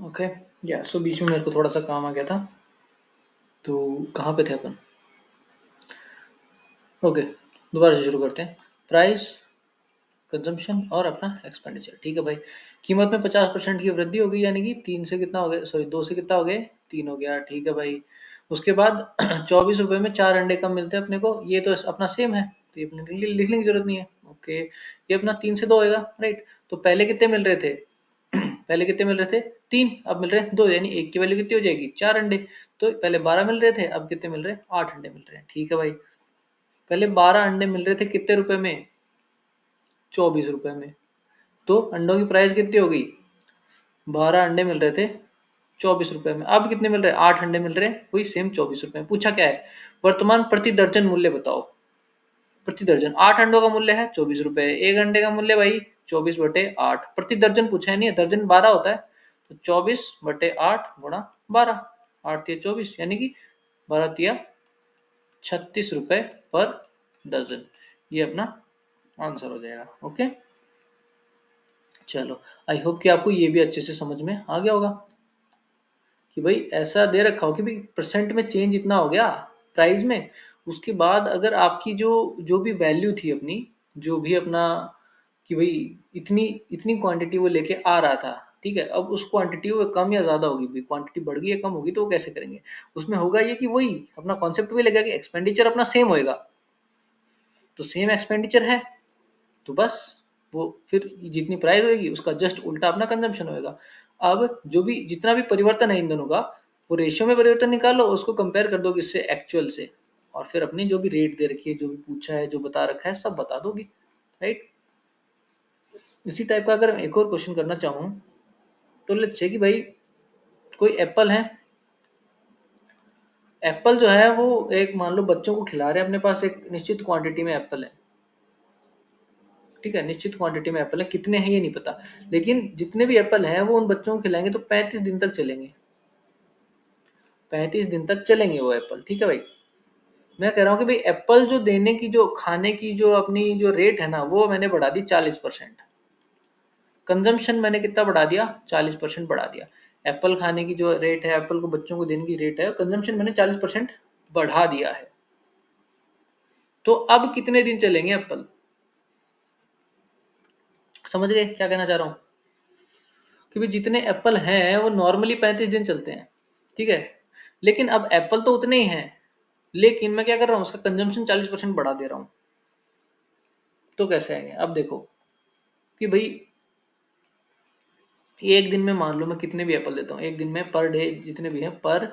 Okay, या सो बीच में मेरे को थोड़ा सा काम आ गया था। तो कहाँ पे थे अपन? ओके, दोबारा से शुरू करते हैं। प्राइस, कंजम्पशन और अपना एक्सपेंडिचर। ठीक है भाई, कीमत में 50% की वृद्धि होगी, यानी कि 3 से कितना हो गया, सॉरी 2 से कितना हो गए, 3 हो गया। ठीक है भाई, उसके बाद 24 रुपये में 4 अंडे कम मिलते हैं अपने को, ये तो अपना सेम है, तो ये अपने लिखने की जरूरत नहीं है। ओके, ये अपना 3 से 2 होएगा, राइट। तो पहले कितने मिल रहे थे? पहले कितने मिल रहे थे? 3, अब मिल रहे हैं 2, यानी एक की वैल्यू कितनी हो जाएगी, 4 अंडे। तो पहले 12 मिल रहे थे, अब कितने मिल रहे हैं, 8 अंडे मिल रहे हैं। ठीक है भाई, पहले 12 अंडे मिल रहे थे कितने रुपए में, 24 रुपए में। तो अंडों की प्राइस कितनी हो गई, 12 अंडे मिल रहे थे 24 रुपए में, अब कितने मिल रहे हैं, 8 अंडे मिल रहे हैं, वही सेम 24 रुपए में। पूछा क्या है, वर्तमान प्रति दर्जन मूल्य बताओ। प्रति दर्जन 8 अंडों का मूल्य है 24 रुपए, एक अंडे का मूल्य भाई 24/8, प्रति दर्जन पूछा है, नहीं है, दर्जन 12 होता है, तो 24/8 गुणा 12, 8 तिया 24, यानी कि 12 तिया 36 रुपए पर दर्जन। ये अपना आंसर हो जाएगा। ओके, चलो, आई होप कि आपको ये भी अच्छे से समझ में आ गया होगा कि भाई ऐसा दे रखा हो कि भाई परसेंट में चेंज इतना हो गया प्राइस में, उसके बाद अगर आपकी जो जो भी वैल्यू थी अपनी, जो भी अपना, कि भाई इतनी इतनी क्वांटिटी वो लेके आ रहा था, ठीक है, अब उस क्वांटिटी वो कम या ज़्यादा होगी, भाई क्वांटिटी बढ़ गई या कम होगी, तो वो कैसे करेंगे? उसमें होगा ये कि वही अपना कॉन्सेप्ट वही लगेगा कि एक्सपेंडिचर अपना सेम होएगा, तो सेम एक्सपेंडिचर है, तो बस वो फिर जितनी प्राइस होगी उसका जस्ट उल्टा अपना कंजम्पशन होएगा। अब जो भी जितना भी परिवर्तन है इन दोनों का, वो रेशियो में परिवर्तन निकालो, उसको कंपेयर कर दो किससे, एक्चुअल से, और फिर अपनी जो भी रेट दे रखी है, जो भी पूछा है, जो बता रखा है, सब बता दोगी, राइट। इसी टाइप का अगर मैं एक और क्वेश्चन करना चाहूँ, तो लेट्स से कि भाई कोई एप्पल है, एप्पल जो है वो एक, मान लो बच्चों को खिला रहे हैं, अपने पास एक निश्चित क्वांटिटी में एप्पल है, ठीक है, निश्चित क्वांटिटी में एप्पल है, कितने हैं ये नहीं पता, लेकिन जितने भी एप्पल हैं वो उन बच्चों को खिलाएंगे तो 35 दिन तक चलेंगे, 35 दिन तक चलेंगे वो एप्पल। ठीक है भाई, मैं कह रहा हूँ कि भाई एप्पल जो देने की, जो खाने की, जो अपनी जो रेट है ना, वो मैंने बढ़ा दी 40%। कंजम्पशन मैंने कितना बढ़ा दिया, 40% बढ़ा दिया। एप्पल खाने की जो रेट है, एप्पल को बच्चों को देने की रेट है, कंजम्पशन मैंने 40% बढ़ा दिया है। तो अब कितने दिन चलेंगे एप्पल? समझ गए क्या कहना चाह रहा हूँ? कि भाई जितने एप्पल हैं वो नॉर्मली 35 दिन चलते हैं, ठीक है, लेकिन अब एप्पल तो उतने ही हैं, लेकिन मैं क्या कर रहा हूँ, उसका कंजम्पशन 40% बढ़ा दे रहा हूँ। तो कैसे आएंगे, अब देखो कि भाई एक दिन में मान लो मैं कितने भी एप्पल देता हूँ, एक दिन में पर डे जितने भी हैं, पर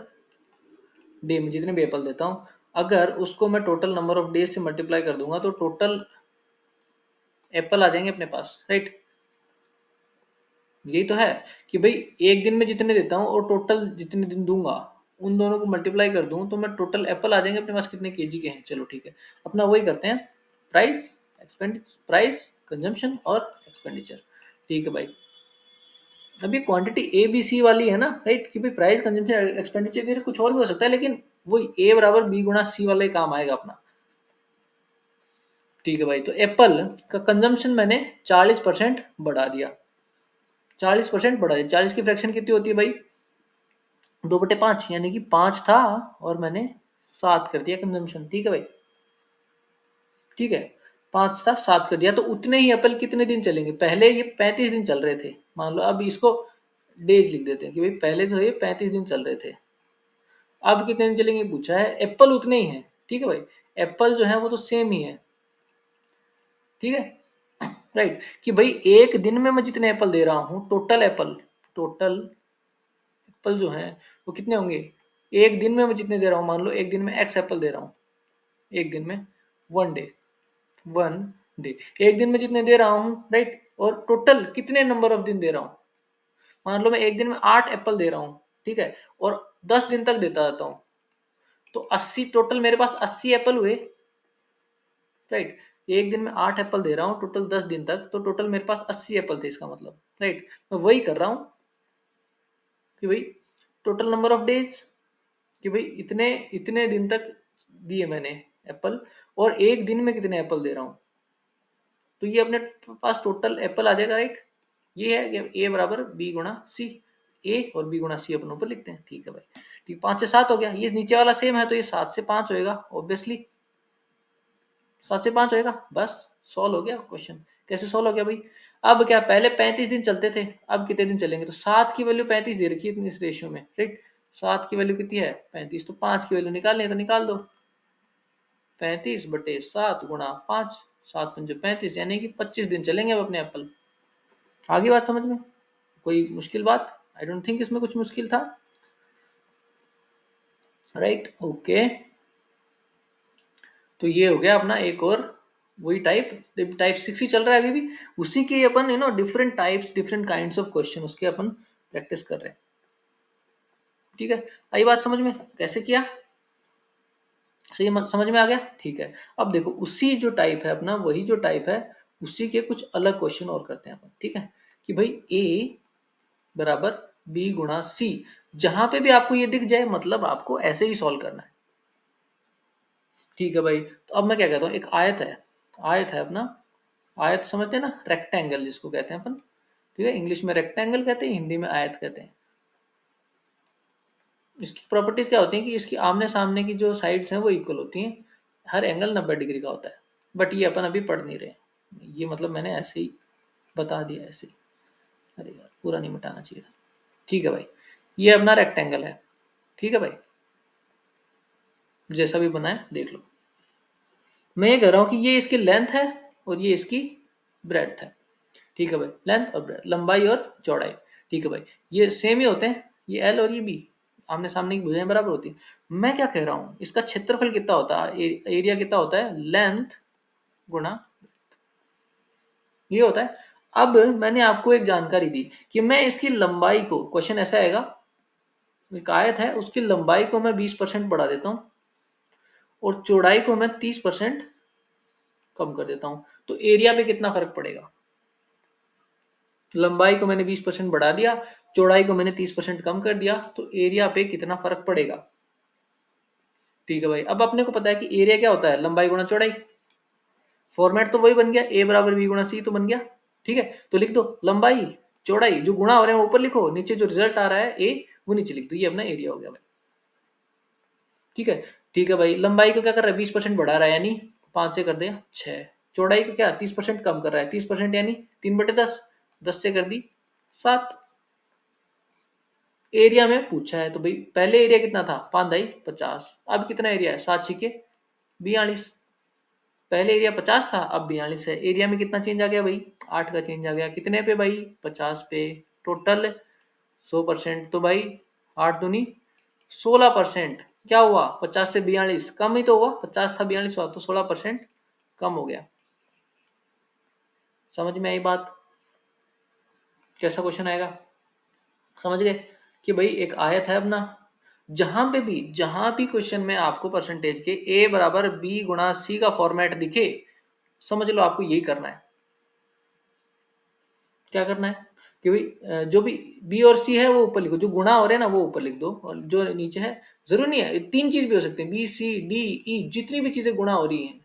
डे में जितने भी एप्पल देता हूँ, अगर उसको मैं टोटल नंबर ऑफ डेज से मल्टीप्लाई कर दूंगा, तो टोटल एप्पल आ जाएंगे अपने पास, राइट। यही तो है कि भाई एक दिन में जितने देता हूँ और टोटल जितने दिन दूंगा, उन दोनों को मल्टीप्लाई कर दूं, तो मैं टोटल एप्पल आ जाएंगे अपने पास कितने केजी के हैं। चलो ठीक है, अपना वही करते हैं, प्राइस, एक्सपेंडिचर, प्राइस, कंजम्पशन और एक्सपेंडिचर। ठीक है भाई, अभी क्वांटिटी ए बी सी वाली है ना, राइट, कि भाई प्राइस, कंजम्पशन, एक्सपेंडिचर की कुछ और भी हो सकता है, लेकिन वही ए बराबर बी गुणा सी वाला ही काम आएगा अपना। ठीक है भाई, तो एप्पल का कंजम्पशन मैंने 40% बढ़ा दिया, 40% बढ़ा दिया। 40 की फ्रैक्शन कितनी होती है भाई, 2/5, यानी कि 5 था और मैंने 7 कर दिया कंजम्पशन। ठीक है भाई, ठीक है, 5 था 7 कर दिया, तो उतने ही एप्पल कितने दिन चलेंगे, पहले ये 35 दिन चल रहे थे, मान लो, अब इसको डेज लिख देते हैं कि भाई पहले तो ये 35 दिन चल रहे थे, अब कितने दिन चलेंगे पूछा है, एप्पल उतने ही हैं। ठीक है भाई, एप्पल जो है वो तो सेम ही है, ठीक है, राइट, कि भाई एक दिन में मैं जितने एप्पल दे रहा हूँ, टोटल एप्पल, टोटल एप्पल जो है वो कितने होंगे, एक दिन में मैं जितने दे रहा हूँ, मान लो एक दिन में एक्स एप्पल दे रहा हूँ, एक दिन में, वन डे, वन डे, एक दिन में जितने दे रहा हूँ, राइट, और टोटल कितने नंबर ऑफ दिन दे रहा हूँ, मान लो मैं एक दिन में 8 एप्पल दे रहा हूँ, ठीक है, और 10 दिन तक देता रहता हूँ, तो 80, टोटल मेरे पास 80 एप्पल हुए, राइट। एक दिन में 8 एप्पल दे रहा हूँ टोटल 10 दिन तक, तो टोटल मेरे पास 80 एप्पल थे, इसका मतलब, राइट। मैं वही कर रहा हूँ कि भाई टोटल नंबर ऑफ डेज, कि भाई इतने इतने दिन तक दिए मैंने एप्पल, और एक दिन में कितने एप्पल दे रहा हूँ, तो ये अपने पास टोटल एप्पल आ जाएगा, राइट। ये है कि ए बराबर बी गुणा सी, ए और बी गुणा सी अपन ऊपर लिखते हैं। ठीक है भाई, ठीक, 5 से 7 हो गया। ये नीचे वाला सेम है तो ये 7 से 5 होएगा ऑब्वियसली, 7 से 5 होएगा। बस सॉल्व हो गया क्वेश्चन। कैसे सॉल्व हो गया भाई? अब क्या, पहले 35 दिन चलते थे, अब कितने दिन चलेंगे? तो 7 की वैल्यू 35 दे रखी है इस रेशियो में, राइट। 7 की वैल्यू कितनी है? 35। तो 5 की वैल्यू निकालनी है तो निकाल दो, 35/7 गुणा 5, 7 पंजे 35, यानी कि 25 दिन चलेंगे अब अपने एप्पल। आगे बात समझ में? कोई मुश्किल बात? आई डोंट थिंक इसमें कुछ मुश्किल था, राइट, ओके। तो ये हो गया अपना एक और वही टाइप 6 ही चल रहा है अभी भी, उसी के अपन different types, different kinds of question उसके अपन प्रैक्टिस कर रहे हैं। ठीक है, आई बात समझ में कैसे किया? सही समझ में आ गया? ठीक है। अब देखो उसी जो टाइप है अपना, वही जो टाइप है उसी के कुछ अलग क्वेश्चन और करते हैं अपन। ठीक है, कि भाई ए बराबर बी गुणा सी, जहां पे भी आपको ये दिख जाए मतलब आपको ऐसे ही सॉल्व करना है। ठीक है भाई, तो अब मैं क्या कहता हूँ, एक आयत है, आयत है अपना, आयत समझते हैं ना, रेक्टेंगल जिसको कहते हैं अपन। ठीक है, इंग्लिश में रेक्टेंगल कहते हैं, हिंदी में आयत कहते हैं। इसकी प्रॉपर्टीज क्या होती हैं कि इसकी आमने सामने की जो साइड्स हैं वो इक्वल होती हैं, हर एंगल 90 डिग्री का होता है। बट ये अपन अभी पढ़ नहीं रहे, ये मतलब मैंने ऐसे ही बता दिया ऐसे ही। अरे यार पूरा नहीं मिटाना चाहिए था। ठीक है भाई, ये अपना रेक्टेंगल है। ठीक है भाई, जैसा भी बना है देख लो। मैं ये कह रहा हूँ कि ये इसकी लेंथ है और ये इसकी ब्रेड्थ है। ठीक है भाई, लेंथ और ब्रेड्थ, लंबाई और चौड़ाई। ठीक है भाई, ये सेम ही होते हैं, ये एल और ये बी, आमने सामने की भुजाएं बराबर होती है। मैं क्या कह रहा हूँ, इसका क्षेत्रफल कितना होता है, एरिया कितना होता है, लेंथ गुणा ये होता है। अब मैंने आपको एक जानकारी दी कि मैं इसकी लंबाई को, क्वेश्चन ऐसा आएगा, एक आयत है उसकी लंबाई को मैं 20% बढ़ा देता हूँ और चौड़ाई को मैं 30% कम कर देता हूँ, तो एरिया पे कितना फर्क पड़ेगा? लंबाई को मैंने 20% बढ़ा दिया, चौड़ाई को मैंने 30% कम कर दिया, तो एरिया पे कितना फर्क पड़ेगा? ठीक है भाई, अब अपने को पता है कि एरिया क्या होता है, लंबाई गुणा चौड़ाई। फॉर्मेट तो वही बन गया, ए बराबर बी गुणा सी तो बन गया। ठीक है, तो लिख दो लंबाई चौड़ाई, जो गुणा हो रहे हैं वो ऊपर लिखो, नीचे जो रिजल्ट आ रहा है ए वो नीचे लिख दो, ये अपना एरिया हो गया भाई। ठीक है, ठीक है भाई, लंबाई को क्या कर रहा है, 20% बढ़ा रहा है, यानी 5 से कर दिया 6। चौड़ाई को क्या 30% कम कर रहा है, 30% यानी 3/10, 10 से कर दी 7। एरिया में पूछा है तो भाई पहले एरिया कितना था, 5×50, अब कितना एरिया है, 7×6 = 42। पहले एरिया 50 था, अब 42 है। एरिया में कितना चेंज आ गया भाई, 8 का चेंज आ गया, कितने पे भाई, 50 पे। टोटल 100%, तो भाई 8 दूनी 16%। क्या हुआ, 50 से 42 कम ही तो हुआ, 50 था 42 हुआ, तो 16% कम हो गया। समझ में आई बात? कैसा क्वेश्चन आएगा, समझ गए? कि भाई एक आयत है अपना, जहां भी क्वेश्चन में आपको परसेंटेज के ए बराबर बी गुणा सी का फॉर्मेट दिखे, समझ लो आपको यही करना है। क्या करना है कि भाई जो भी बी और सी है वो ऊपर लिखो, जो गुणा हो रहे हैं ना वो ऊपर लिख दो, और जो नीचे है, जरूरी नहीं है, 3 चीज भी हो सकती है, बी सी डी ई, जितनी भी चीजें गुणा हो रही हैं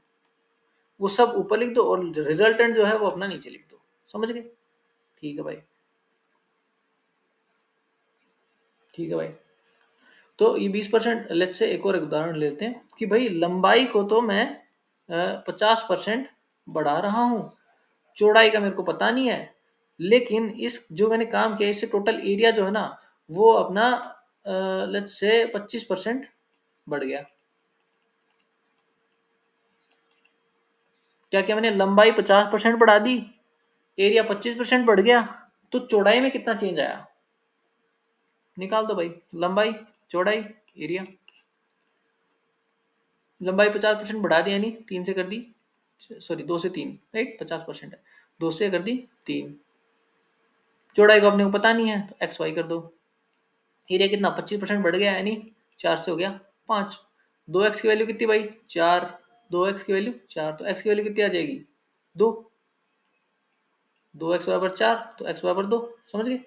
वो सब ऊपर लिख दो, और रिजल्टेंट जो है वो अपना नीचे लिख दो। समझ गए? ठीक है भाई, ठीक है भाई। तो ये 20%, लेट्स से एक और एक उदाहरण लेते हैं कि भाई लंबाई को तो मैं 50% बढ़ा रहा हूँ, चौड़ाई का मेरे को पता नहीं है, लेकिन इस जो मैंने काम किया इससे टोटल एरिया जो है ना वो अपना लेट्स से 25% बढ़ गया। क्या क्या मैंने लंबाई 50% बढ़ा दी, एरिया 25% बढ़ गया, तो चौड़ाई में कितना चेंज आया, निकाल दो भाई। लंबाई चौड़ाई एरिया, लंबाई 50% बढ़ा दी, यानी 3 से कर दी, सॉरी 2 से 3, राइट, 50% है, 2 से कर दी 3। चौड़ाई को अपने को पता नहीं है तो एक्स वाई कर दो। एरिया कितना 25% बढ़ गया, यानी 4 से हो गया 5। 2x की वैल्यू कितनी भाई, 4, 2x की वैल्यू 4, तो x की वैल्यू कितनी आ जाएगी, 2। 2x बराबर 4 तो x बराबर 2। समझ गए?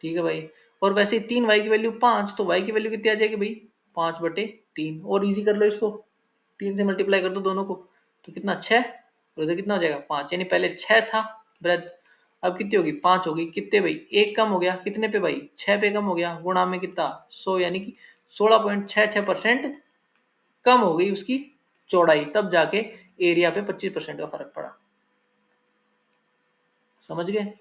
ठीक है भाई, और वैसे ही 3y की वैल्यू 5, तो y की वैल्यू कितनी आ जाएगी भाई, 5/3। और इजी कर लो इसको, 3 से मल्टीप्लाई कर दो दोनों को, तो कितना 6, और इधर कितना हो जाएगा 5, यानी पहले 6 था ब्रेथ, अब कितनी होगी 5 होगी, कितने भाई 1 कम हो गया, कितने पे भाई 6 पे कम हो गया, गुणा में कितना 100 यानी कि 16.66% कम हो गई उसकी चौड़ाई, तब जाके एरिया पे 25% का फर्क पड़ा। समझ गए?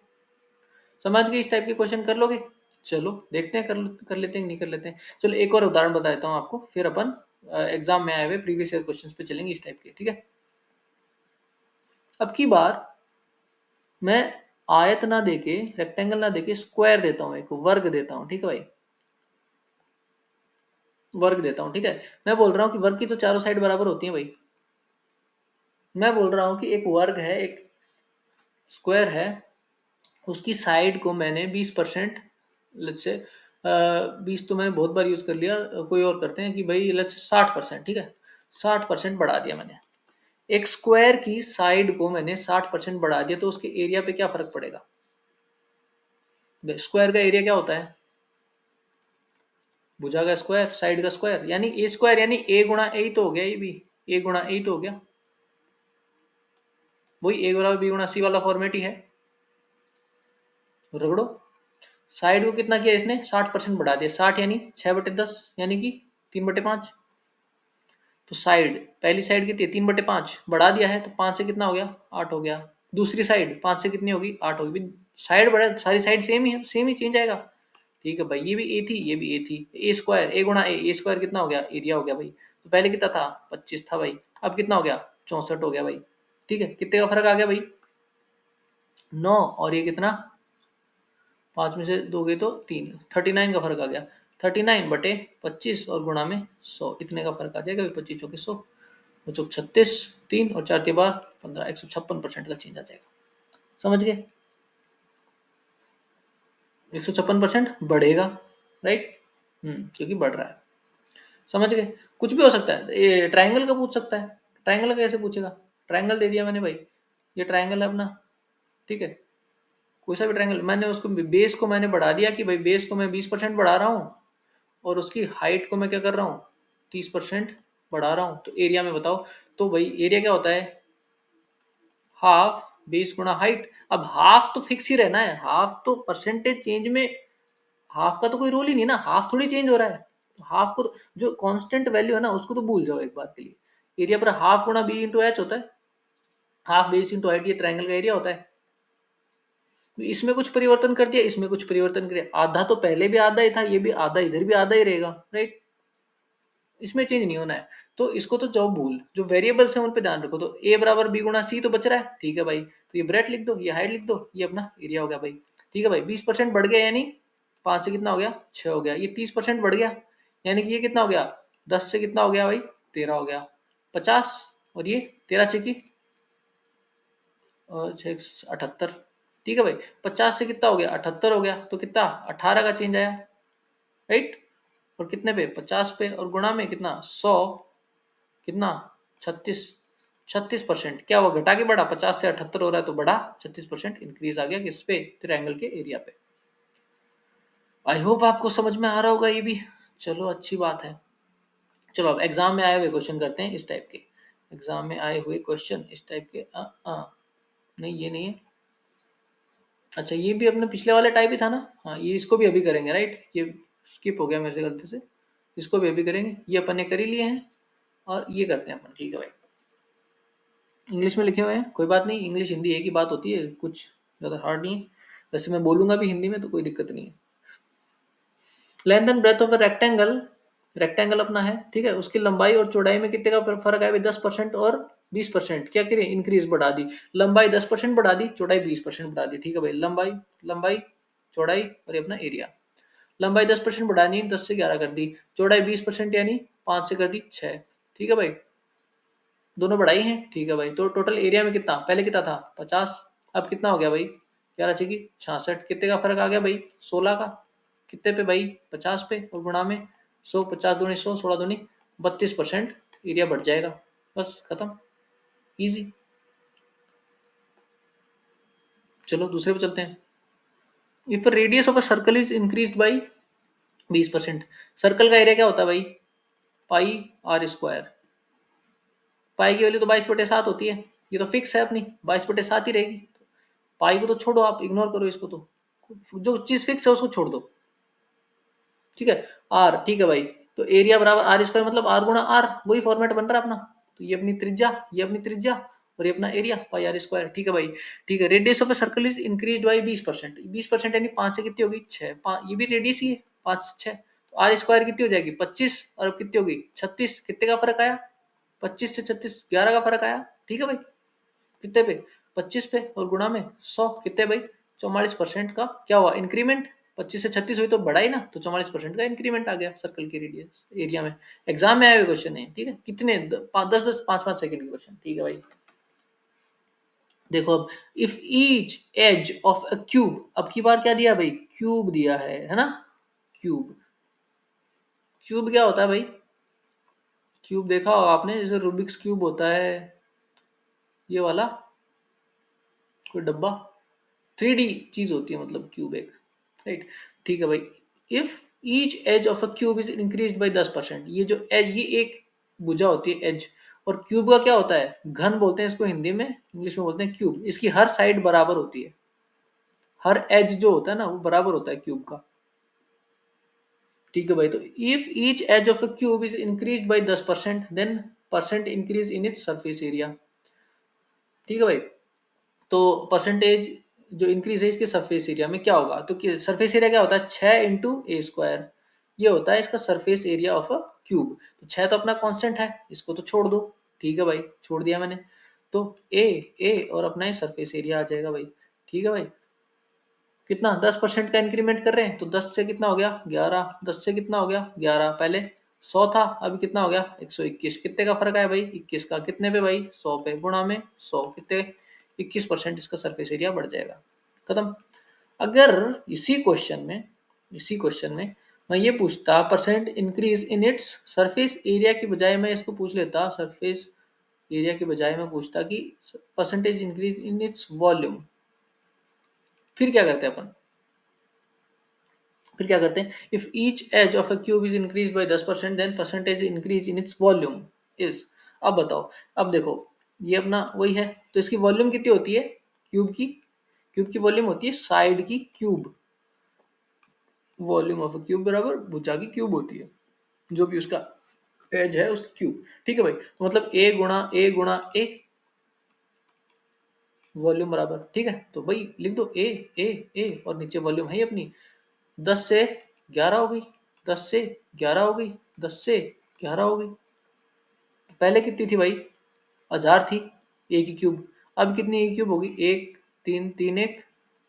समझ गए? इस टाइप के क्वेश्चन कर लोगे? चलो देखते हैं कर लेते हैं नहीं कर लेते हैं। चलो एक और उदाहरण बता देता हूँ आपको, फिर अपन एग्जाम में आए हुए प्रीवियस ईयर क्वेश्चंस पे चलेंगे इस टाइप के, ठीक है। अब की बार मैं आयत ना देके, रेक्टेंगल ना देके स्क्वायर देता हूँ, एक वर्ग देता हूँ, ठीक है भाई, वर्ग देता हूँ, ठीक है। मैं बोल रहा हूँ कि वर्ग की तो चारों साइड बराबर होती है भाई। मैं बोल रहा हूँ कि एक वर्ग है, एक स्क्वायर है, उसकी साइड को मैंने 20%, लेट्स से 20 तो मैंने बहुत बार यूज कर लिया, कोई और करते हैं कि भाई लेट्स 60%, ठीक है, 60% बढ़ा दिया मैंने। एक स्क्वायर की साइड को मैंने 60% बढ़ा दिया, तो उसके एरिया पे क्या फर्क पड़ेगा? स्क्वायर का एरिया क्या होता है? भुजा का स्क्वायर, साइड का स्क्वायर, यानी ए स्क्वायर, यानी ए गुणा ए तो हो गया, ये भी ए गुणा ए तो हो गया, वही ए बराबर बी गुणा सी वाला फॉर्मेट ही है। रगड़ो, साइड को कितना किया इसने 60% बढ़ा दिया, 60 यानी 6/10 यानी कि 3/5। तो साइड, पहली साइड कितनी है 3/5 बढ़ा दिया है, तो 5 से कितना हो गया 8 हो गया। दूसरी साइड 5 से कितनी होगी 8 होगी। साइड बढ़ा, सारी साइड सेम ही है, सेम ही चेंज आएगा। ठीक है भाई, ये भी ए थी, ये भी ए थी, ए स्क्वायर ए गुणा ए स्क्वायर कितना हो गया एरिया हो गया भाई। तो पहले कितना था 25 था भाई, अब कितना हो गया 64 हो गया भाई। ठीक है, कितने का फर्क आ गया भाई 9, और ये कितना 5 में से 2 गए तो 3, 39 का फर्क आ गया। 39/25 और गुणा में 100, इतने का फर्क आ जाएगा भाई, 25 चौके 100, 36, 3 और 4 के बाद 15, 156% का चेंज आ जाएगा। समझ गए? 156% बढ़ेगा, राइट। क्योंकि बढ़ रहा है। समझ गए? कुछ भी हो सकता है, ये ट्रायंगल का पूछ सकता है। ट्रायंगल का कैसे पूछेगा? ट्रायंगल दे दिया मैंने भाई, ये ट्रायंगल है अपना, ठीक है, कोई सा भी ट्रायंगल, मैंने उसको बेस को मैंने बढ़ा दिया कि भाई बेस को मैं 20% बढ़ा रहा हूँ, और उसकी हाइट को मैं क्या कर रहा हूँ 30% बढ़ा रहा हूँ, तो एरिया में बताओ। तो भाई एरिया क्या होता है हाफ बेस गुणा हाइट। अब हाफ तो फिक्स ही रहना है, हाफ तो परसेंटेज चेंज में हाफ का तो कोई रोल ही नहीं ना, हाफ थोड़ी चेंज हो रहा है। हाफ को जो कांस्टेंट वैल्यू है ना उसको तो भूल जाओ एक बात के लिए। एरिया पर हाफ गुणा बी इंटू एच होता है, हाफ बेस इंटू हाइट, ये ट्रायंगल का एरिया होता है। तो इसमें कुछ परिवर्तन कर दिया, इसमें कुछ परिवर्तन कर दिया, आधा तो पहले भी आधा ही था, ये भी आधा, इधर भी आधा ही रहेगा, राइट। इसमें चेंज नहीं होना है। तो इसको तो जाओ भूल, जो वेरिएबल्स हैं उन पे ध्यान रखो। तो ए बराबर बी गुणा सी तो बच रहा है, ठीक है भाई, तो ये ब्रेथ लिख दो, ये हाइट लिख दो, ये अपना एरिया हो गया भाई। ठीक है भाई, 20% बढ़ गया, यानी 5 से कितना हो गया 6 हो गया, ये 30% बढ़ गया, यानी कि ये कितना हो गया 10 से कितना हो गया भाई 13 हो गया, 50, और ये 13 छकी और 78। ठीक है भाई, 50 से कितना हो गया 78 हो गया, तो कितना 18 का चेंज आया, राइट। और कितने पे 50 पे, और गुणा में कितना 100, कितना 36, 36%। क्या हुआ घटा के बढ़ा, 50 से 78 हो रहा है तो बढ़ा, 36% इंक्रीज आ गया किस पे ट्रायंगल के एरिया पे। आई होप आपको समझ में आ रहा होगा ये भी। चलो अच्छी बात है। चलो अब एग्जाम में आए हुए क्वेश्चन करते हैं इस टाइप के, एग्जाम में आए हुए क्वेश्चन इस टाइप के। नहीं ये नहीं है, अच्छा ये भी अपने पिछले वाले टाइप ही था ना। हाँ ये इसको भी अभी करेंगे, राइट, ये स्किप हो गया मेरे से गलती से, इसको भी अभी करेंगे, ये अपन ने कर ही लिए हैं, और ये करते हैं अपन, ठीक है भाई। इंग्लिश में लिखे हुए हैं, कोई बात नहीं, इंग्लिश हिंदी एक ही बात होती है, कुछ ज़्यादा हार्ड नहीं है। वैसे मैं बोलूंगा भी हिंदी में तो कोई दिक्कत नहीं है। Length and breadth of a rectangle, rectangle अपना है, ठीक है, उसकी लंबाई और चौड़ाई में कितने का फर्क है 10% और 20%, क्या करिए इंक्रीज बढ़ा दी, लंबाई 10% बढ़ा दी, चौड़ाई 20% बढ़ा दी। ठीक है भाई, लंबाई, लंबाई, चौड़ाई और ये अपना एरिया। लंबाई 10% बढ़ानी, 10 से 11 कर दी, चौड़ाई 20% यानी 5 से कर दी 6। ठीक है भाई, दोनों बढ़ाई हैं, ठीक है भाई। तो टोटल एरिया में कितना, पहले कितना था 50, अब कितना हो गया भाई 11 छकी 66, कितने का फर्क आ गया भाई 16 का, कितने पे भाई 50 पे, और गुणा में 100, 50 दूनी 100, 16 दूनी 32% एरिया बढ़ जाएगा, बस खत्म, इजी। चलो दूसरे पे चलते हैं। If radius of a circle is increase by 20%, circle का एरिया क्या होता है भाई पाई आर स्क्वायर, पाई की वैल्यू तो 22/7 होती है, ये तो फिक्स है अपनी 22/7 ही रहेगी। पाई को तो छोड़ो, आप इग्नोर करो इसको, तो जो चीज फिक्स है उसको छोड़ दो, ठीक है। आर, ठीक है भाई, तो एरिया बराबर आर स्क्वायर मतलब आर गुणा आर, वही फॉर्मेट बन रहा है अपना। तो ये अपनी त्रिज्या, ये अपनी त्रिज्या, और ये अपना एरिया पाई आर स्क्वायर, ठीक है भाई। ठीक है, radius of a circle is increase by 20%, 20% यानी 5 से कितनी होगी 6, ये भी रेडियस ही है 5 से 6, तो आर स्क्वायर कितनी हो जाएगी 25, और अब कितनी होगी 36, कितने का फर्क आया 25 से 36, 11 का फर्क आया, ठीक है भाई। कितने पे 25 पे, और गुणा में 100, कितने भाई 44% का क्या हुआ इंक्रीमेंट, 25 से 36 हुई तो बढ़ा ही ना, तो 44% का इंक्रीमेंट आ गया सर्कल के रेडियस एरिया में। एग्जाम में आए हुए क्वेश्चन है, ठीक है, कितने 10 5 5 सेकंड के क्वेश्चन, ठीक है भाई। देखो अब, if each edge of a cube, अब की बार क्या दिया भाई, क्यूब दिया है ना, क्यूब, क्यूब क्या होता है भाई, क्यूब देखा होगा आपने, जैसे रूबिक्स क्यूब होता है, ये वाला कोई डब्बा, 3D चीज होती है मतलब क्यूब एक, राइट, ठीक है भाई। If each edge of a cube is increase by 10%, ये जो एज, ये एक भुजा होती है एज, और क्यूब का क्या होता है, घन बोलते हैं इसको हिंदी में, इंग्लिश में बोलते हैं क्यूब, इसकी हर साइड बराबर होती है, हर एज जो होता है ना वो बराबर होता है क्यूब का, ठीक है भाई। तो if each edge of a cube is increase by 10%, then percent increase in its surface area, ठीक है भाई। तो परसेंटेज जो इंक्रीज है इसके सरफेस एरिया में क्या होगा, तो सरफेस एरिया क्या होता है 6 × a², ये होता है इसका surface area of a cube. तो 6 तो अपना कांस्टेंट है, इसको तो छोड़ दो, ठीक है भाई, छोड़ दिया मैंने, तो ए और अपना ही सरफेस एरिया आ जाएगा भाई, ठीक है भाई। कितना 10% का इंक्रीमेंट कर रहे हैं, तो 10 से कितना हो गया 11, 10 से कितना हो गया 11, पहले 100 था, अभी कितना हो गया 121, कितने का फर्क आया भाई 21 का, कितने पे भाई 100 पे, गुणा में 100, कितने 21% इसका सरफेस एरिया बढ़ जाएगा, खत्म। अगर इसी क्वेश्चन में मैं ये पूछता percent increase in its surface area की बजाय, मैं इसको पूछ लेता सरफेस एरिया की बजाय मैं पूछता कि percentage increase in its volume, फिर क्या करते हैं अपन, फिर क्या करते हैं, if each edge of a cube is increase by 10%, then percentage increase in its volume is, अब बताओ, अब देखो ये अपना वही है, तो इसकी वॉल्यूम कितनी होती है क्यूब की, क्यूब की वॉल्यूम होती है साइड की cube, volume of a cube बराबर भुजा की क्यूब होती है, जो भी उसका एज है उसकी क्यूब, ठीक है भाई। तो मतलब ए गुणा ए वॉल्यूम बराबर, ठीक है, तो भाई लिख दो ए और नीचे वॉल्यूम है ही अपनी, 10 से 11 हो गई, 10 से 11 हो गई, 10 से 11 हो गई, पहले कितनी थी भाई 1000 थी ए की क्यूब, अब कितनी ए की क्यूब होगी, एक तीन तीन एक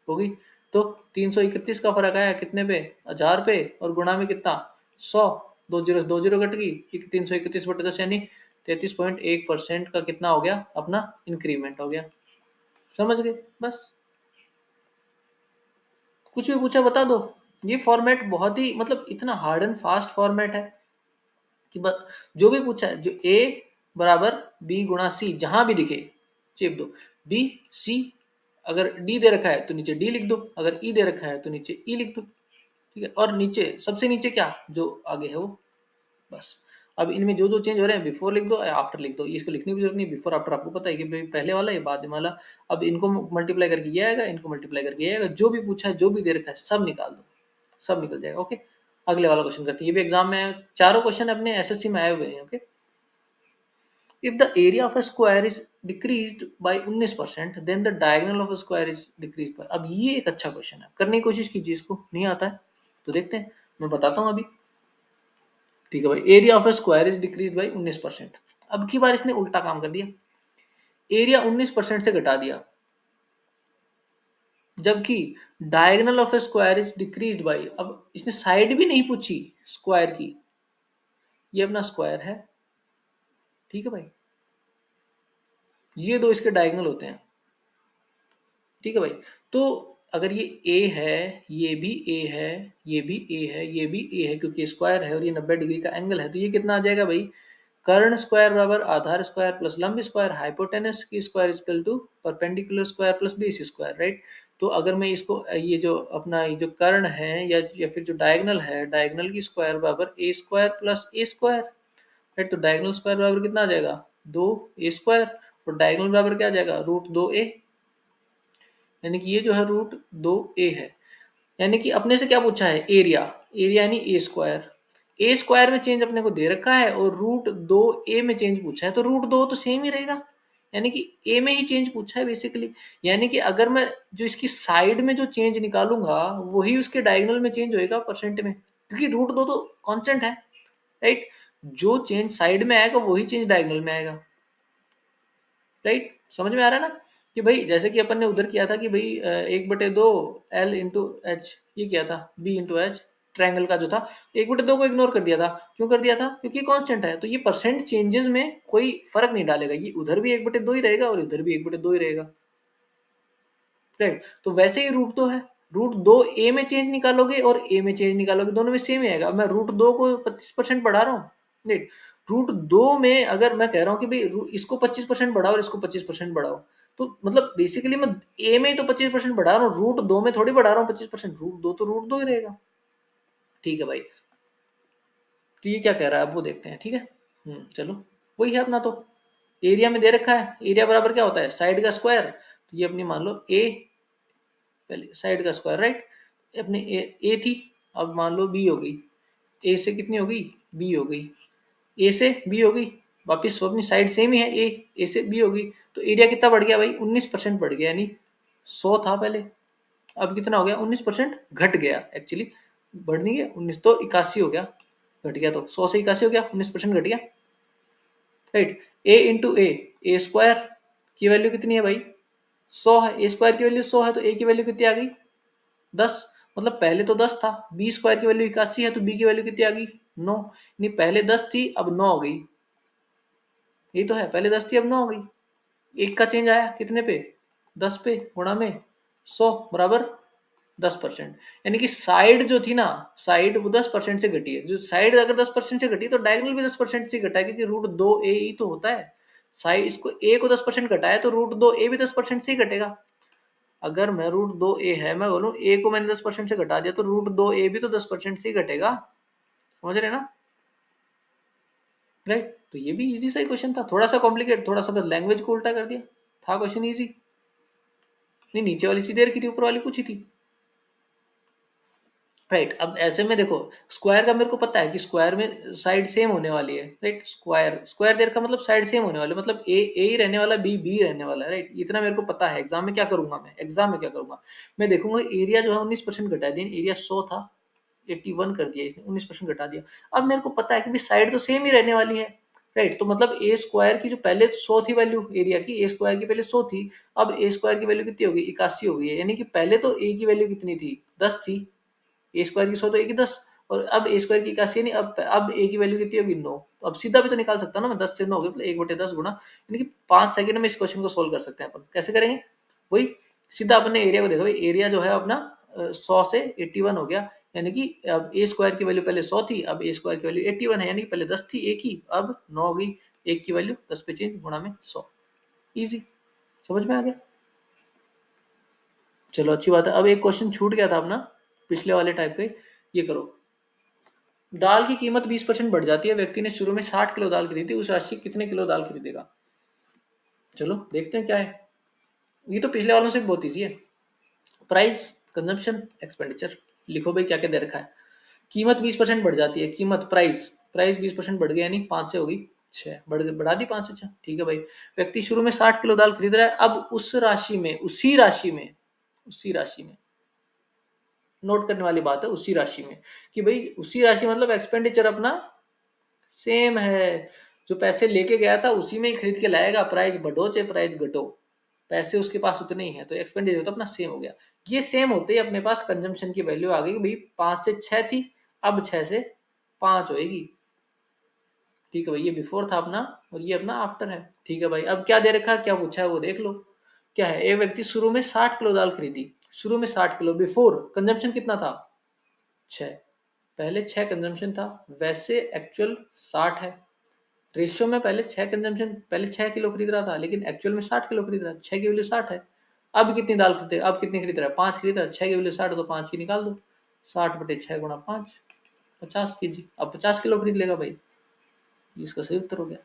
होगी, तो 331 का फर्क आया कितने पे 1000 पे, और गुणा में कितना 100, दो जीरो कट गई, 331/10 यानी 33.1% का कितना हो गया अपना इंक्रीमेंट हो गया, समझ गए बस, कुछ भी पूछा बता दो। ये फॉर्मेट बहुत ही मतलब इतना हार्ड एंड फास्ट फॉर्मेट है कि बस जो भी पूछा है, जो ए बराबर बी गुणा सी जहां भी दिखे चेप दो, बी सी, अगर डी दे रखा है तो नीचे डी लिख दो, अगर ई दे रखा है तो नीचे ई लिख दो, ठीक है, और नीचे सबसे नीचे क्या जो आगे है वो, बस। अब इनमें जो जो चेंज हो रहे हैं बिफोर लिख दो या आफ्टर लिख दो, इसको लिखने की जरूरत नहीं, बिफोर आफ्टर आपको पता है कि भाई पहले वाला ये बाद में वाला, अब इनको मल्टीप्लाई करके ये आएगा, इनको मल्टीप्लाई करके ये आएगा, जो भी पूछा है जो भी दे रखा है सब निकाल दो, सब निकल जाएगा, ओके। अगले वाला क्वेश्चन करते हैं, ये भी एग्जाम में चारों क्वेश्चन अपने एसएससी में आए हुए हैं, okay. If the area of a square is decreased by 19%, then the diagonal of a square is decreased by, अब ये एक अच्छा क्वेश्चन है, करने की कोशिश कीजिए, इसको नहीं आता है तो देखते हैं, मैं बताता हूँ अभी, ठीक है भाई। Area of A square is decrease by 19%, अब की बार इसने उल्टा काम कर दिया, एरिया 19% से घटा दिया, जबकि diagonal of A square is decrease by, अब इसने साइड भी नहीं पूछी स्क्वायर की, ये अपना स्क्वायर है, ठीक है भाई, ये दो इसके डायगोनल होते हैं, ठीक है भाई। तो अगर ये ए है, ये भी ए है, ये भी ए है, ये भी ए है, क्योंकि स्क्वायर है और ये 90 डिग्री का एंगल है, तो ये कितना आ जाएगा भाई, कर्ण स्क्वायर बराबर आधार स्क्वायर प्लस लंब स्क्वायर हाइपोटेनस की square equal to perpendicular square plus base square, right. तो अगर मैं इसको ये जो अपना ये जो कर्ण है या फिर जो डायगोनल है, डायगोनल की स्क्वायर बराबर ए स्क्वायर प्लस ए स्क्वायर, राइट, तो डायगोनल स्क्वायर बराबर कितना आ जाएगा 2 ए स्क्वायर, और डायगोनल बराबर क्या आ जाएगा √2a, यानी कि ये जो है √2a है। यानी कि अपने से क्या पूछा है, एरिया, एरिया यानी ए स्क्वायर में चेंज अपने को दे रखा है और √2a में चेंज पूछा है, तो √2 तो सेम ही रहेगा, यानी कि ए में ही चेंज पूछा है बेसिकली। यानी कि अगर मैं जो इसकी साइड में जो चेंज निकालूंगा वही उसके डायगोनल में चेंज होएगा परसेंट में, क्योंकि √2 तो कांस्टेंट है, राइट। जो चेंज साइड में आएगा वही चेंज डायगोनल में आएगा, राइट। समझ में आ रहा है ना कि भाई जैसे कि अपन ने उधर किया था कि भाई 1/2 L/H, ये किया था B/H ट्रायंगल का जो था, 1/2 को इग्नोर कर दिया था। क्यों कर दिया था, क्योंकि कांस्टेंट है, तो ये परसेंट चेंजेस में कोई फर्क नहीं डालेगा, ये उधर भी 1/2 ही रहेगा और इधर भी 1/2 ही रहेगा, राइट। तो वैसे ही √2 है, √2 ए में चेंज निकालोगे और ए में चेंज निकालोगे दोनों में सेम ही आएगा। अब मैं √2 को 25% बढ़ा रहा हूँ, राइट। √2 में अगर मैं कह रहा हूँ कि भाई इसको 25% बढ़ाओ और इसको 25% बढ़ाओ, तो मतलब बेसिकली मैं ए में तो 25% बढ़ा रहा हूँ, √2 में थोड़ी बढ़ा रहा हूँ 25%, √2 तो √2 ही रहेगा, ठीक है भाई। तो ये क्या कह रहा है अब वो देखते हैं, ठीक है। चलो, वही है अपना, तो एरिया में दे रखा है, एरिया बराबर क्या होता है, साइड का स्क्वायर, तो ये अपनी मान लो ए, पहले साइड का स्क्वायर, राइट। अपने ए थी, अब मान लो बी हो गई, ए से कितनी हो गई, बी हो गई, ए से बी हो गई, वापिस अपनी साइड सेम ही है, ए से बी हो गई, तो एरिया कितना बढ़ गया भाई, 19% बढ़ गया, यानी 100 था पहले, अब कितना हो गया, 19% घट गया एक्चुअली, बढ़ नहीं गया 19, तो 81 हो गया, घट गया, तो 100 से 81 हो गया, 19% घट गया, राइट। ए इंटू ए स्क्वायर की वैल्यू कितनी है भाई, 100 है, ए स्क्वायर की वैल्यू 100 है, तो ए की वैल्यू कितनी आ गई, 10, मतलब पहले तो 10 था, बी स्क्वायर की वैल्यू 81 है, तो बी की वैल्यू कितनी आ गई, 9, नहीं पहले 10 थी अब 9 हो गई, यही तो है, पहले 10 थी अब 9 हो गई, एक का चेंज आया कितने पे, 10 पे, गुणा में 100 बराबर 10%। यानी कि साइड जो थी ना, साइड वो 10% से घटी है, जो साइड अगर 10% से घटी तो डायगोनल भी 10% से घटा है, क्योंकि √2a ही तो होता है, साइड इसको a को 10% घटाया तो √2a भी 10% से ही घटेगा। अगर मैं √2a है, मैं बोलूँ a को मैंने 10% से घटा दिया तो √2a भी तो 10% से ही घटेगा, समझ रहे ना, राइट। तो ये भी इजी सा ही क्वेश्चन था, थोड़ा सा कॉम्प्लिकेट, थोड़ा सा बस लैंग्वेज को उल्टा कर दिया, था क्वेश्चन इजी। नहीं, नीचे वाली सीधे रखी थी, ऊपर वाली पूछी थी, राइट। अब ऐसे में देखो, स्क्वायर का मेरे को पता है कि स्क्वायर में साइड सेम होने वाली है, राइट। स्क्वायर स्क्वायर देर का मतलब साइड सेम होने वाली, मतलब ए ही रहने वाला, बी रहने वाला है, राइट। इतना मेरे को पता है, एग्जाम में क्या करूंगा, मैं देखूंगा एरिया जो है 19% घटा दिया, एरिया 100 था 81 कर दिया इसने, 19% घटा दिया। अब मेरे को पता है कि साइड तो सेम ही रहने वाली है, राइट। तो मतलब ए स्क्वायर की जो पहले 100 थी वैल्यू एरिया की, ए स्क्वायर की पहले 100 थी, अब ए स्क्वायर की वैल्यू कितनी होगी, 81 हो गई है, यानी कि पहले तो ए की वैल्यू कितनी थी, 10 थी, ए स्क्वायर की 100 तो ए की 10, और अब ए स्क्वायर की 81, नहीं अब ए की वैल्यू कितनी होगी, 9, तो अब सीधा भी तो निकाल सकता हूँ ना मैं, 10 से 9 हो गया, मतलब 1/10 गुणा, यानी कि 5 सेकंड में इस क्वेश्चन को सोल्व कर सकते हैं अपन। कैसे करेंगे, वही सीधा अपने एरिया को देखो भाई, एरिया जो है अपना 100 से 81 हो गया, यानी कि अब ए स्क्वायर की वैल्यू पहले 100 थी, अब ए स्क्वायर की वैल्यू 81 है, यानी कि पहले 10 थी ए की, अब 9 हो गई, एक की वैल्यू 10 पे चेंज, गुणा में 100, इजी, समझ में आ गया। चलो अच्छी बात है। अब एक क्वेश्चन छूट गया था अपना पिछले वाले टाइप पे, ये करो, दाल की कीमत 20% बढ़ जाती है, व्यक्ति ने शुरू में 60 किलो दाल खरीदी, उस राशि कितने किलो दाल खरीदेगा। चलो देखते हैं क्या है, ये तो पिछले वालों से भी बहुत ईजी है। प्राइस, कंजम्पशन, एक्सपेंडिचर, लिखो भाई क्या क्या दे रखा है। कीमत 20% बढ़ जाती है, कीमत प्राइस, प्राइस 20% बढ़ गया, यानी 5 से हो गई 6, बढ़ा दी 5 से 6, ठीक है भाई। व्यक्ति शुरू में 60 किलो दाल खरीद रहा है, अब उस राशि में, उसी राशि में नोट करने वाली बात है, उसी राशि में, कि भाई उसी राशि मतलब एक्सपेंडिचर अपना सेम है, जो पैसे लेके गया था उसी में ही खरीद के लाएगा, प्राइस बढ़ो चाहे प्राइस घटो, पैसे उसके पास उतने ही है, तो एक्सपेंडिचर तो अपना सेम हो गया। ये सेम होते ही अपने पास कंजम्पशन की वैल्यू आ गई, भाई 5 से 6 थी, अब 6 से 5 होएगी, ठीक है भाई। ये बिफोर था अपना और ये अपना आफ्टर है, ठीक है भाई। अब क्या दे रखा है, क्या पूछा है वो देख लो, क्या है, एक व्यक्ति शुरू में 60 किलो दाल खरीदी, शुरू में 60 किलो, बिफोर कंजम्पशन कितना था, 6, पहले 6 कंजम्पशन था, वैसे एक्चुअल 60 है, रेशियो में पहले 6 कंजम्पशन, पहले 6 किलो खरीद रहा था, लेकिन एक्चुअल में 60 किलो खरीद रहा है, 6 की वैल्यू 60 है। अब कितनी दाल खरीदेगा, अब कितनी खरीद रहा है, 5 खरीद रहा है, 6 की वैल्यू 60 तो 5 की निकाल दो, 60/6 गुणा 5, 50 कीजिए, अब 50 किलो खरीद लेगा भाई, ये इसका सही उत्तर हो गया,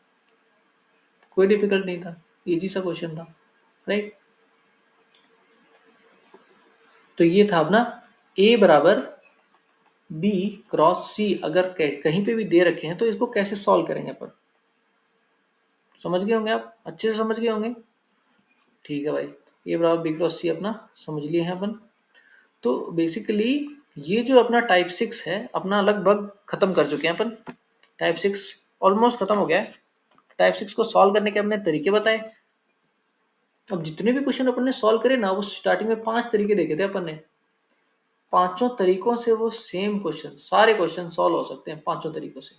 कोई डिफिकल्ट नहीं था, इजी सा क्वेश्चन था, राइट। तो ये था अपना A बराबर B क्रॉस C। अगर कहीं पे भी दे रखे हैं तो इसको कैसे सॉल्व करेंगे अपन, समझ गए होंगे आप, अच्छे से समझ गए होंगे। ठीक है भाई, A बराबर B क्रॉस C अपना समझ लिए हैं अपन। तो बेसिकली ये जो अपना टाइप 6 है अपना लगभग खत्म कर चुके हैं अपन। टाइप 6 ऑलमोस्ट खत्म हो गया है। टाइप 6 को सॉल्व करने के अपने तरीके बताए। अब जितने भी क्वेश्चन अपन ने सॉल्व करे ना, वो स्टार्टिंग में 5 तरीके देखे थे अपन ने। पांचों तरीकों से वो सेम क्वेश्चन, सारे क्वेश्चन सॉल्व हो सकते हैं पांचों तरीकों से।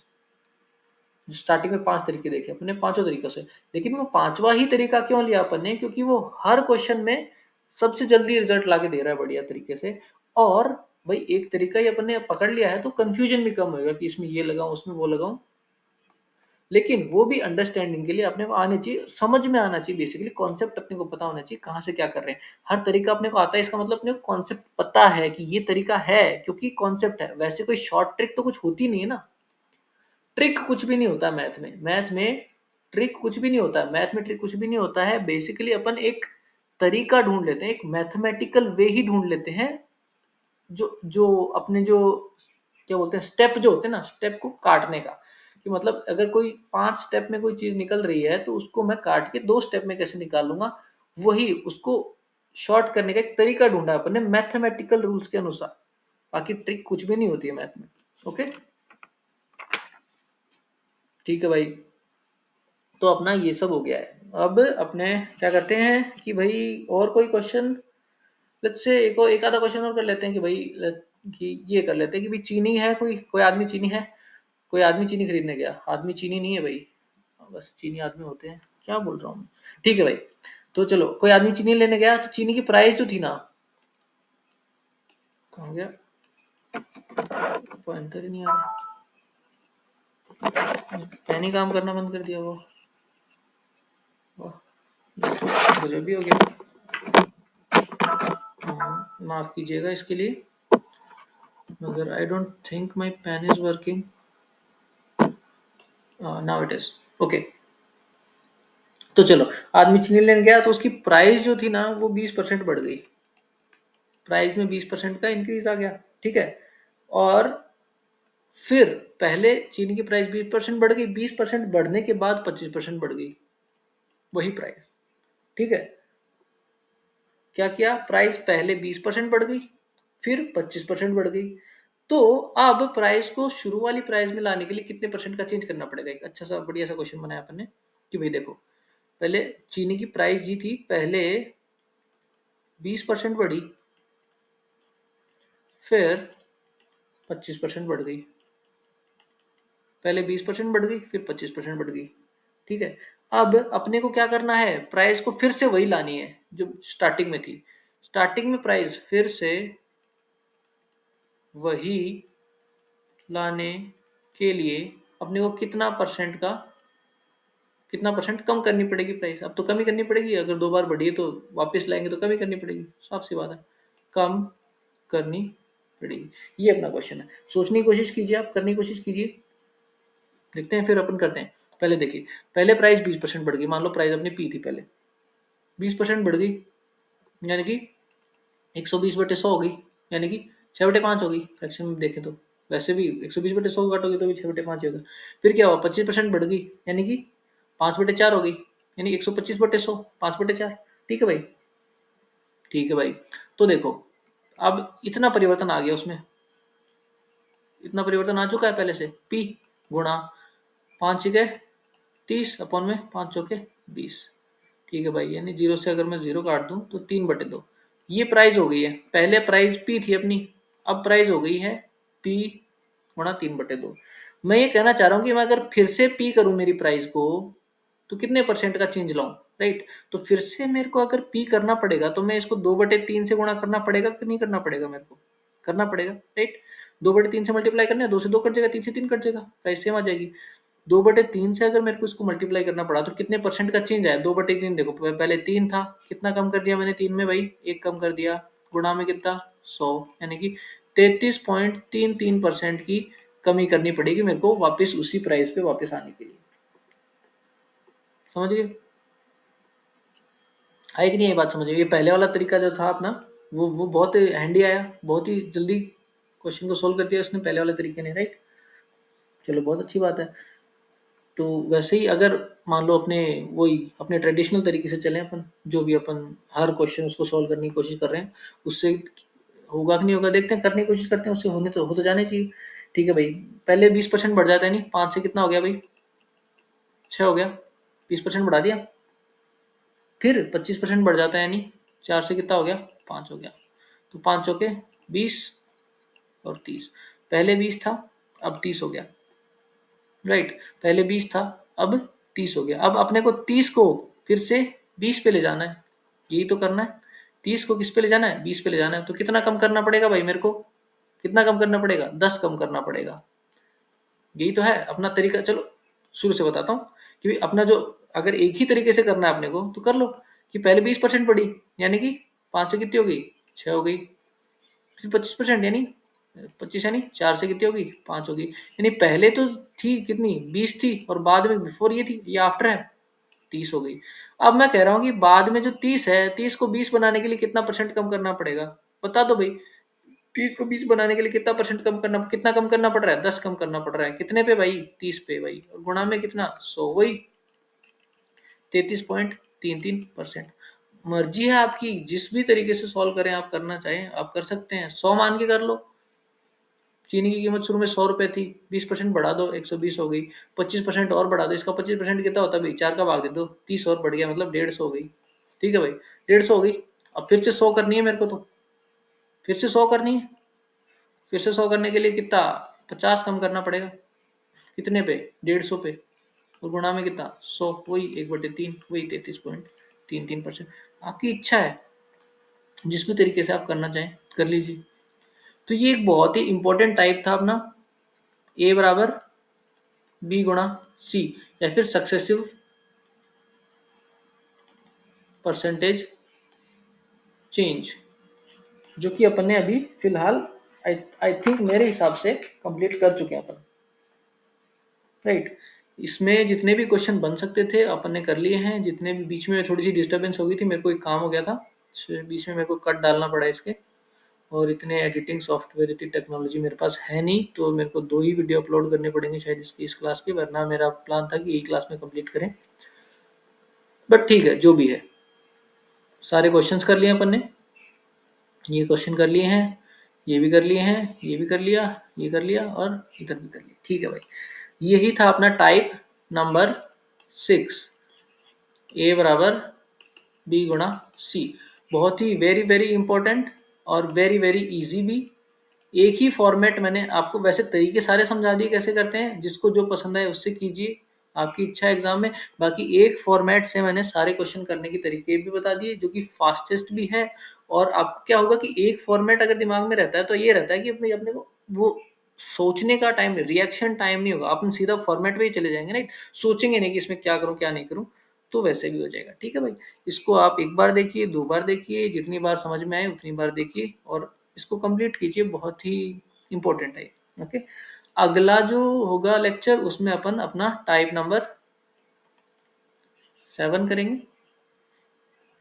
स्टार्टिंग में 5 तरीके देखे अपने पांचों तरीकों से, लेकिन वो पांचवा ही तरीका क्यों लिया अपन ने, क्योंकि वो हर क्वेश्चन में सबसे जल्दी रिजल्ट लाके दे रहा है बढ़िया तरीके से। और भाई एक तरीका ही अपन ने पकड़ लिया है तो कंफ्यूजन भी कम होगा कि इसमें ये लगाऊं उसमें वो लगाऊं। लेकिन वो भी अंडरस्टैंडिंग के लिए अपने को आने चाहिए, समझ में आना चाहिए, बेसिकली कॉन्सेप्ट अपने को पता होना चाहिए कहाँ से क्या कर रहे हैं। हर तरीका अपने को आता है इसका मतलब अपने को कॉन्सेप्ट पता है कि ये तरीका है, क्योंकि कॉन्सेप्ट है। वैसे कोई शॉर्ट ट्रिक तो कुछ होती नहीं है ना। ट्रिक कुछ भी नहीं होता मैथ में, मैथ में ट्रिक कुछ भी नहीं होता है, मैथ में ट्रिक कुछ भी नहीं होता है। बेसिकली अपन एक तरीका ढूंढ लेते हैं, एक मैथमेटिकल वे ही ढूंढ लेते हैं, जो जो अपने जो क्या बोलते हैं स्टेप जो होते हैं ना, स्टेप को काटने का। कि मतलब अगर कोई 5 स्टेप में कोई चीज निकल रही है तो उसको मैं काट के 2 स्टेप में कैसे निकाल लूंगा, वही उसको शॉर्ट करने का एक तरीका ढूंढा है अपन ने मैथमेटिकल रूल्स के अनुसार। बाकी ट्रिक कुछ भी नहीं होती है मैथ में। ओके, ठीक है भाई। तो अपना ये सब हो गया है। अब अपने क्या करते हैं कि भाई और कोई क्वेश्चन, लेट्स से एक आधा क्वेश्चन और कर लेते हैं कि भाई कि ये कर लेते हैं कि भाई चीनी है, कोई कोई आदमी चीनी है, कोई आदमी चीनी खरीदने गया, आदमी चीनी नहीं है भाई, बस चीनी आदमी होते हैं, क्या बोल रहा हूँ मैं। ठीक है भाई, तो चलो कोई आदमी चीनी लेने गया तो चीनी की प्राइस जो थी ना, कहाँ गया, पॉइंटर ही नहीं आ रहा, पेन ही काम करना बंद कर दिया वो, वाह, गजब भी हो गया। माफ कीजिएगा इसके लिए, मगर I don't think my pen is working, now it is okay. तो चलो, आदमी चीनी लेने गया तो उसकी प्राइस जो थी ना वो 20% बढ़ गई, प्राइस में 20% का इंक्रीज आ गया। ठीक है, और फिर पहले चीनी की प्राइस 20% बढ़ गई, 20% बढ़ने के बाद 25% बढ़ गई, वही प्राइस। ठीक है, क्या किया, प्राइस पहले 20% बढ़ गई, फिर 25% बढ़ गई। तो अब प्राइस को शुरू वाली प्राइस में लाने के लिए कितने परसेंट का चेंज करना पड़ेगा। एक अच्छा सा बढ़िया सा क्वेश्चन बनाया अपन ने कि भाई देखो, पहले चीनी की प्राइस जी थी, पहले 20% बढ़ी, फिर 25% बढ़ गई, पहले 20% बढ़ गई फिर 25% बढ़ गई। ठीक है, अब अपने को क्या करना है, प्राइस को फिर से वही लानी है जो स्टार्टिंग में थी। स्टार्टिंग में प्राइस फिर से वही लाने के लिए अपने को कितना परसेंट कम करनी पड़ेगी प्राइस। अब तो कम ही करनी पड़ेगी, अगर 2 बार बढ़ी है तो वापस लाएंगे तो कम ही करनी पड़ेगी, साफ सी बात है, कम करनी पड़ेगी। ये अपना क्वेश्चन है, सोचने की कोशिश कीजिए, आप करने की कोशिश कीजिए, देखते हैं फिर अपन करते हैं। पहले देखिए, पहले प्राइस 20% बढ़ गई, मान लो प्राइस अपनी पी थी पहले, 20% बढ़ गई, यानी कि 120/100 हो गई, यानी कि 6/5 हो गई फ्रैक्शन में देखें तो। वैसे भी 120/100 काटोगे तो भी 6/5 होगा। फिर क्या हुआ, 25% बढ़ गई, यानी कि 5/4 हो गई, यानी 125/100, 5/4। ठीक है भाई, ठीक है भाई। तो देखो, अब इतना परिवर्तन आ गया उसमें, इतना परिवर्तन आ चुका है पहले से, पी गुणा 5×30 में 5×20। ठीक है भाई, यानी 0 से अगर मैं 0 काट दूं तो 3/2। ये प्राइस हो गई है, पहले प्राइस पी थी अपनी, अब प्राइस हो गई है पी गुणा 3/2। मैं ये कहना चाह रहा हूँ कि मैं अगर फिर से पी करूं मेरी प्राइस को, तो कितने परसेंट का चेंज लाऊं, राइट। तो फिर से मेरे को अगर पी करना पड़ेगा तो मैं इसको 2/3 से गुणा करना पड़ेगा कि नहीं करना पड़ेगा, मेरे को करना पड़ेगा, राइट। 2/3 से मल्टीप्लाई करना है, 2 से 2 कट जाएगा, 3 से 3 कट जाएगा, प्राइस सेम आ जाएगी। 2/3 से अगर मेरे को इसको मल्टीप्लाई करना पड़ा तो कितने परसेंट का चेंज आया, 2/3 देखो, पहले 3 था, कितना कम कर दिया मैंने 3 में भाई, 1 कम कर दिया, गुणा में कितना 100, यानी कि 33.33% की कमी करनी पड़ेगी मेरे को वापस उसी प्राइस पे वापस आने के लिए। समझ गए, आई कि नहीं ये बात, समझिए। ये पहले वाला तरीका जो था अपना, वो बहुत हैंडी आया, बहुत ही जल्दी क्वेश्चन को सोल्व कर दिया उसने पहले वाले तरीके ने, राइट। चलो बहुत अच्छी बात है। तो वैसे ही अगर मान लो अपने वही अपने ट्रेडिशनल तरीके से चलें अपन, जो भी अपन हर क्वेश्चन उसको सॉल्व करने की कोशिश कर रहे हैं, उससे होगा कि नहीं होगा देखते हैं, करने की कोशिश करते हैं, उससे होने तो हो तो जाने चाहिए। ठीक है भाई, पहले 20% बढ़ जाता है, नहीं 5 से कितना हो गया भाई, 6 हो गया, 20% बढ़ा दिया। फिर 25% बढ़ जाता है, यानी 4 से कितना हो गया, 5 हो गया। तो 5 चौके 20 और 30, पहले 20 था अब 30 हो गया, राइट। पहले 20 था अब 30 हो गया। अब अपने को 30 को फिर से 20 पे ले जाना है, यही तो करना है। 30 को किस पे ले जाना है, 20 पे ले जाना है। तो कितना कम करना पड़ेगा भाई मेरे को, कितना कम करना पड़ेगा, 10 कम करना पड़ेगा। यही तो है अपना तरीका। चलो शुरू से बताता हूँ कि अपना जो, अगर एक ही तरीके से करना है अपने को तो कर लो कि पहले 20% बढ़ी, यानी कि 5 से कितनी हो गई, 6 हो गई। फिर 25% यानी 25, यानी 4 से कितनी होगी, 5 होगी। यानी पहले तो थी कितनी, 20 थी, और बाद में बिफोर ये थी, ये आफ्टर है, 30 हो गई। अब मैं कह रहा हूँ कि बाद में जो 30 है, 30 को 20 बनाने के लिए कितना परसेंट कम करना पड़ेगा, बता दो भाई। 30 को 20 बनाने के लिए कितना परसेंट कम करना, कितना कम करना पड़ रहा है, 10 कम करना पड़ रहा है। कितने पे भाई, 30 पे भाई, और गुणा में कितना, 100, वही 33.33%। मर्जी है आपकी, जिस भी तरीके से सॉल्व करें आप, करना चाहें आप कर सकते हैं। 100 मान के कर लो, चीनी की कीमत शुरू में 100 रुपए थी, 20% बढ़ा दो 120 हो गई। 25% और बढ़ा दो, इसका 25% कितना होता है भाई, 4 का भाग दे दो, 30 और बढ़ गया, मतलब 150 हो गई। ठीक है भाई, 150 हो गई। अब फिर से 100 करनी है मेरे को, तो फिर से 100 करनी है। फिर से 100 करने के लिए कितना, 50 कम करना पड़ेगा। कितने पे, 150 पे, और गुणा में कितना, 100, वही 1/3, वही 33.33%। आपकी इच्छा है, जिस भी तरीके से आप करना चाहें कर लीजिए। तो ये एक बहुत ही इंपॉर्टेंट टाइप था अपना, ए बराबर बी गुणा सी, या फिर सक्सेसिव परसेंटेज चेंज, जो कि अपन ने अभी फिलहाल आई थिंक मेरे हिसाब से कंप्लीट कर चुके हैं अपन, राइट। इसमें जितने भी क्वेश्चन बन सकते थे अपन ने कर लिए हैं। जितने भी बीच में थोड़ी सी डिस्टर्बेंस हो गई थी, मेरे को एक काम हो गया था, बीच में मेरे को कट डालना पड़ा इसके। और इतने एडिटिंग सॉफ्टवेयर, इतनी टेक्नोलॉजी मेरे पास है नहीं, तो मेरे को 2 ही वीडियो अपलोड करने पड़ेंगे शायद इसकी, इस क्लास के, वरना मेरा प्लान था कि एक क्लास में कंप्लीट करें। बट ठीक है, जो भी है, सारे क्वेश्चंस कर लिए अपन ने, ये क्वेश्चन कर लिए हैं, ये भी कर लिए हैं, ये भी कर लिया, ये कर लिया, और इधर भी कर लिया। ठीक है भाई, यही था अपना टाइप नंबर 6, ए बराबर बी गुणा सी। बहुत ही वेरी वेरी इंपॉर्टेंट और वेरी वेरी इजी भी। एक ही फॉर्मेट मैंने आपको, वैसे तरीके सारे समझा दिए कैसे करते हैं, जिसको जो पसंद है उससे कीजिए, आपकी इच्छा है एग्जाम में। बाकी एक फॉर्मेट से मैंने सारे क्वेश्चन करने के तरीके भी बता दिए, जो कि फास्टेस्ट भी है। और आपको क्या होगा कि एक फॉर्मेट अगर दिमाग में रहता है तो ये रहता है कि अपने अपने को वो सोचने का टाइम, रिएक्शन टाइम नहीं होगा, अपन सीधा फॉर्मेट पे ही चले जाएंगे, राइट। सोचेंगे नहीं कि इसमें क्या करूं क्या नहीं करूं, तो वैसे भी हो जाएगा। ठीक है भाई, इसको आप एक बार देखिए, 2 बार देखिए, जितनी बार समझ में आए उतनी बार देखिए, और इसको कंप्लीट कीजिए, बहुत ही इंपॉर्टेंट है। ओके, अगला जो होगा लेक्चर, उसमें अपन अपना टाइप नंबर 7 करेंगे।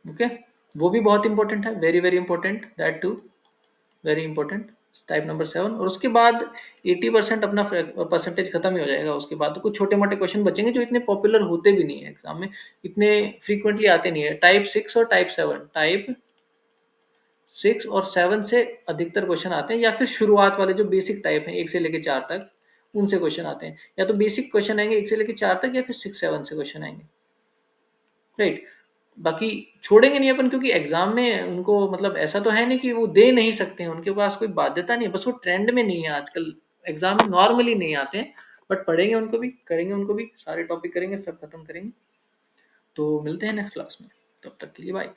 ओके, वो भी बहुत इंपॉर्टेंट है, very very important, that too very important, type number 7। और उसके बाद 80% अपना परसेंटेज खत्म ही हो जाएगा। उसके बाद तो कुछ छोटे मोटे क्वेश्चन बचेंगे जो इतने पॉपुलर होते भी नहीं है एग्जाम में, इतने फ्रीक्वेंटली आते नहीं है। टाइप 6 और टाइप 7, टाइप 6 और 7 से अधिकतर क्वेश्चन आते हैं, या फिर शुरुआत वाले जो बेसिक टाइप हैं 1 से लेकर 4 तक, उनसे क्वेश्चन आते हैं। या तो बेसिक क्वेश्चन आएंगे 1 से लेकर 4 तक, या फिर 6 7 से क्वेश्चन आएंगे, राइट। बाकी छोड़ेंगे नहीं अपन, क्योंकि एग्जाम में उनको, मतलब ऐसा तो है नहीं कि वो दे नहीं सकते हैं, उनके पास कोई बाध्यता नहीं है, बस वो ट्रेंड में नहीं है आजकल, एग्जाम में नॉर्मली नहीं आते हैं। बट पढ़ेंगे उनको भी, करेंगे उनको भी, सारे टॉपिक करेंगे, सब खत्म करेंगे। तो मिलते हैं नेक्स्ट क्लास में, तब तक के लिए बाय।